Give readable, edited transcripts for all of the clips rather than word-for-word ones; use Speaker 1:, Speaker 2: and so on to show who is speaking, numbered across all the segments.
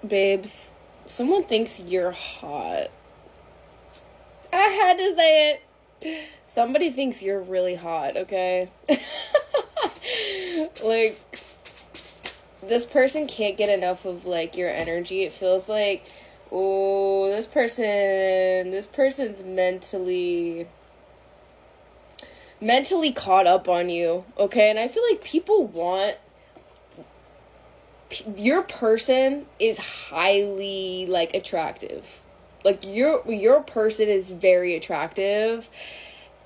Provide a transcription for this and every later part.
Speaker 1: Babes, someone thinks you're hot. I had to say it. Somebody thinks you're really hot, okay? Like, this person can't get enough of, like, your energy. It feels like, oh, this person's mentally caught up on you, okay? And I feel like people want, your person is highly, like, attractive. Like, your person is very attractive,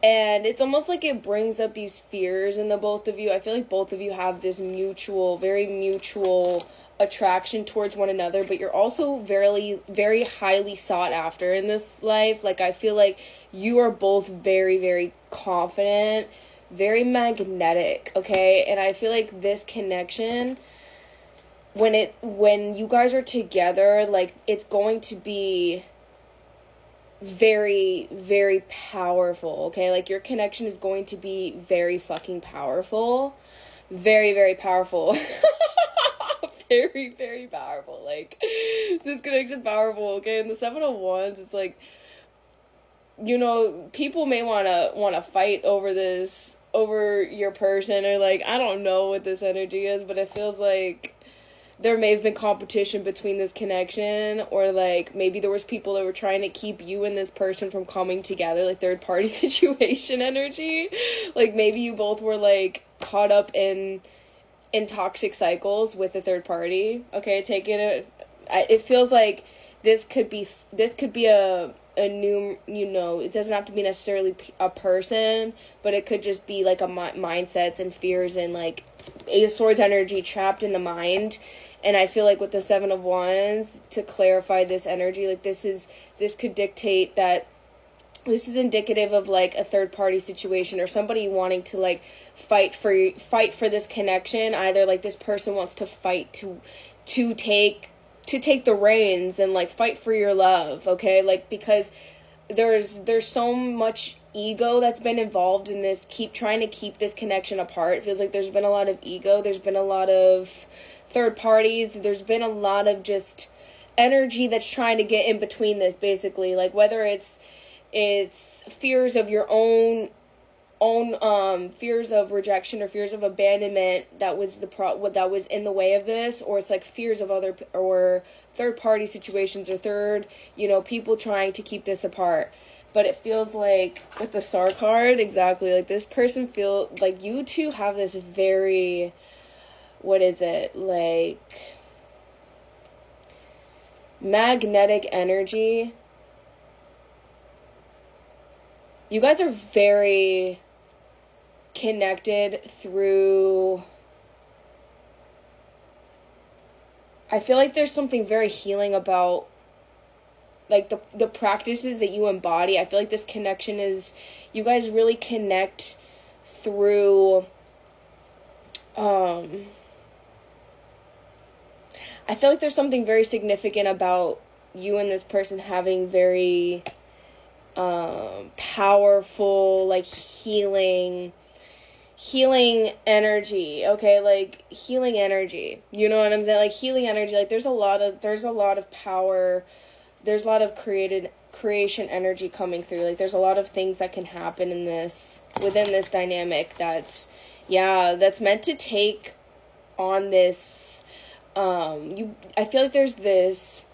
Speaker 1: and it's almost like it brings up these fears in the both of you. I feel like both of you have this very mutual attraction towards one another, but you're also very, very highly sought after in this life. Like, I feel like you are both very, very confident, very magnetic, okay? And I feel like this connection, when you guys are together, like, it's going to be very, very powerful, okay? Like, your connection is going to be very fucking powerful. Very, very powerful. Very, very powerful. Like, this connection's powerful, okay? And the 7 of Wands, it's like, you know, people may wanna fight over your person, or, like, I don't know what this energy is, but it feels like there may have been competition between this connection, or, like, maybe there was people that were trying to keep you and this person from coming together, like, third-party situation energy. Like, maybe you both were, like, caught up in toxic cycles with a third party. Okay, it feels like this could be a new, you know, it doesn't have to be necessarily a person, but it could just be, like, a mindsets and fears and, like, Eight of Swords energy trapped in the mind. And I feel like with the 7 of Wands, to clarify this energy, like, this could dictate that this is indicative of, like, a third-party situation, or somebody wanting to, like, fight for this connection. Either, like, this person wants to fight to take the reins and, like, fight for your love, okay? Like, because there's so much ego that's been involved in this, trying to keep this connection apart. It feels like there's been a lot of ego, there's been a lot of third parties, there's been a lot of just energy that's trying to get in between this, basically. Like, whether it's fears of your own fears of rejection or fears of abandonment that was that was in the way of this, or it's like fears of other or third party situations, or people trying to keep this apart. But it feels like with the Star card, exactly, like, this person feel like you two have this very, what is it, like, magnetic energy. You guys are very connected through, I feel like there's something very healing about, like, the practices that you embody. I feel like this connection is, you guys really connect through, I feel like there's something very significant about you and this person having very powerful, like, healing energy, okay? Like, healing energy, you know what I'm saying? Like, healing energy, like, there's a lot of power, there's a lot of creation energy coming through. Like, there's a lot of things that can happen within this dynamic that's meant to take on this, I feel like there's this,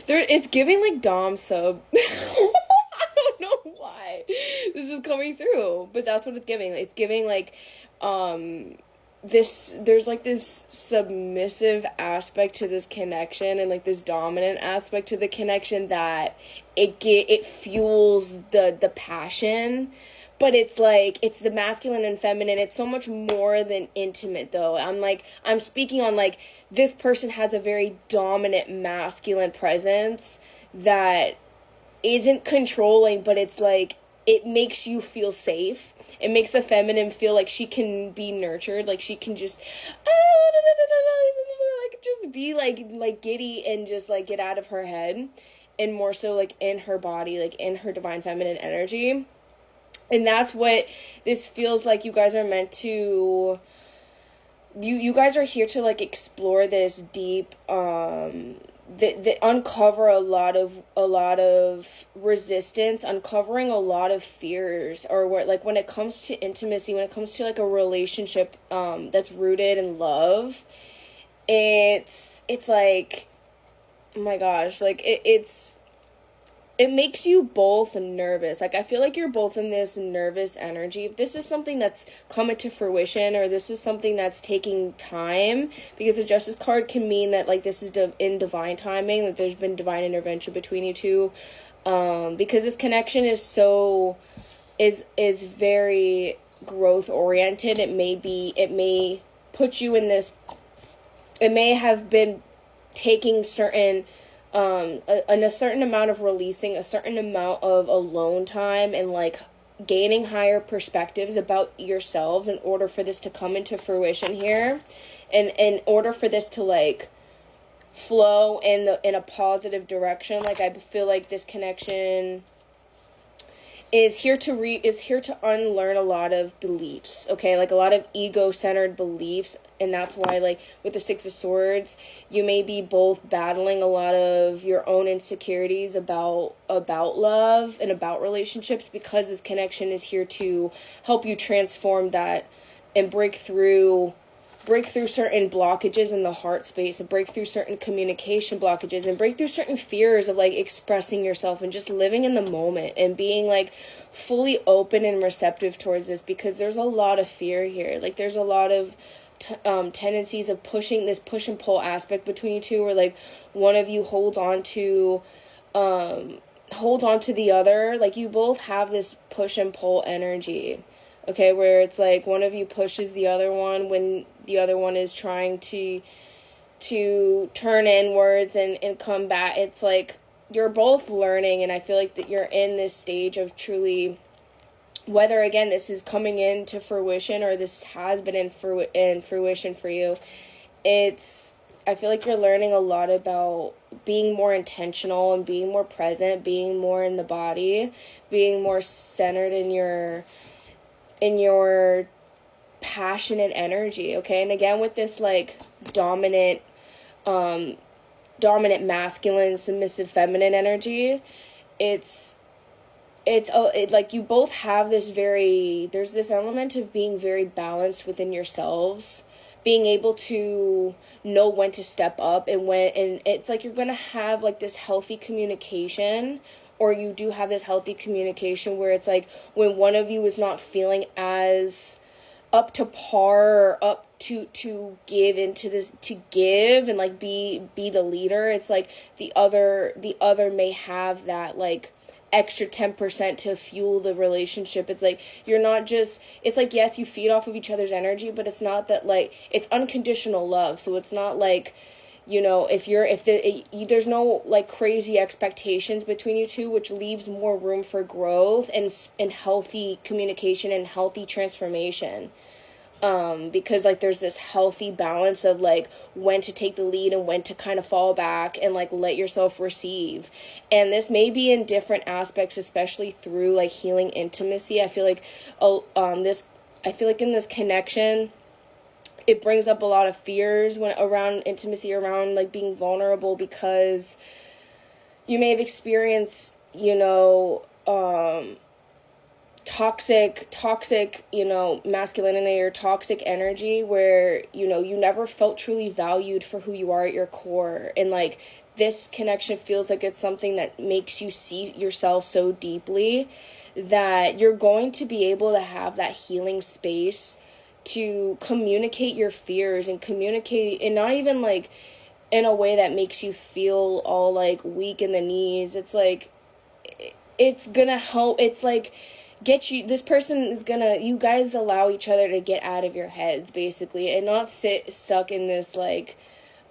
Speaker 1: it's giving, like, dom sub. I don't know why this is coming through, but that's what it's giving. It's giving, like, there's, like, this submissive aspect to this connection, and, like, this dominant aspect to the connection that it fuels the passion. But it's, like, it's the masculine and feminine. It's so much more than intimate, though. I'm speaking on, like, this person has a very dominant masculine presence that isn't controlling, but it's, like, it makes you feel safe. It makes a feminine feel like she can be nurtured, like, she can just, like, just be, like giddy and just, like, get out of her head, and more so, like, in her body, like, in her divine feminine energy. And that's what this feels like. You guys are meant to you guys are here to like explore this deep, that uncover a lot of resistance, uncovering a lot of fears, or what, like when it comes to intimacy, when it comes to like a relationship that's rooted in love, it's like, oh my gosh, like it makes you both nervous. Like, I feel like you're both in this nervous energy. If this is something that's coming to fruition, or this is something that's taking time, because the Justice card can mean that, like, this is in divine timing, that there's been divine intervention between you two. Because this connection is very growth oriented. It may put you in this, it may have been taking certain a certain amount of releasing, a certain amount of alone time, and like gaining higher perspectives about yourselves in order for this to come into fruition here, and in order for this to like flow in a positive direction. Like, I feel like this connection is here to unlearn a lot of beliefs, okay? Like, a lot of ego-centered beliefs, and that's why, like, with the Six of Swords, you may be both battling a lot of your own insecurities about love and about relationships, because this connection is here to help you transform that and break through certain blockages in the heart space, and break through certain communication blockages, and break through certain fears of like expressing yourself and just living in the moment and being like fully open and receptive towards this, because there's a lot of fear here. Like, there's a lot of tendencies of push and pull aspect between you two, where like one of you hold on to the other. Like, you both have this push and pull energy, okay, where it's like one of you pushes the other one when the other one is trying to turn inwards and come back. It's like you're both learning, and I feel like that you're in this stage of truly, whether again this is coming into fruition or this has been in fruition for you, I feel like you're learning a lot about being more intentional and being more present, being more in the body, being more centered in your passion and energy, okay? And again, with this like dominant masculine, submissive feminine energy, it's like you both have this there's this element of being very balanced within yourselves, being able to know when to step up and it's like you're gonna have like this healthy communication, or you do have this healthy communication where it's like when one of you is not feeling as up to par, or up to give and like be the leader, it's like the other may have that like extra 10% to fuel the relationship. It's like you're not just, it's like, yes, you feed off of each other's energy, but it's not that like, it's unconditional love. So it's not like, you know, there's no like crazy expectations between you two, which leaves more room for growth and healthy communication and healthy transformation. Because like there's this healthy balance of like when to take the lead and when to kind of fall back and like let yourself receive. And this may be in different aspects, especially through like healing intimacy. I feel like in this connection, it brings up a lot of fears around intimacy, around like being vulnerable, because you may have experienced, you know, toxic, you know, masculinity or toxic energy where, you know, you never felt truly valued for who you are at your core. And like this connection feels like it's something that makes you see yourself so deeply that you're going to be able to have that healing space to communicate your fears and communicate, and not even like in a way that makes you feel all like weak in the knees. It's like, it's gonna help. It's like, you guys allow each other to get out of your heads basically, and not sit stuck in this like,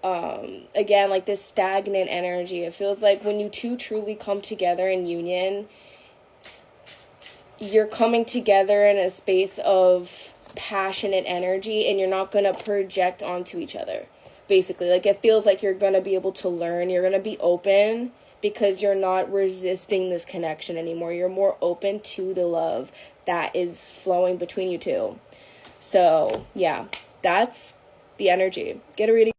Speaker 1: again, like this stagnant energy. It feels like when you two truly come together in union, you're coming together in a space of passionate energy, and you're not gonna project onto each other basically. Like, it feels like you're gonna be able to learn, you're gonna be open, because you're not resisting this connection anymore. You're more open to the love that is flowing between you two. So yeah, that's the energy. Get a reading.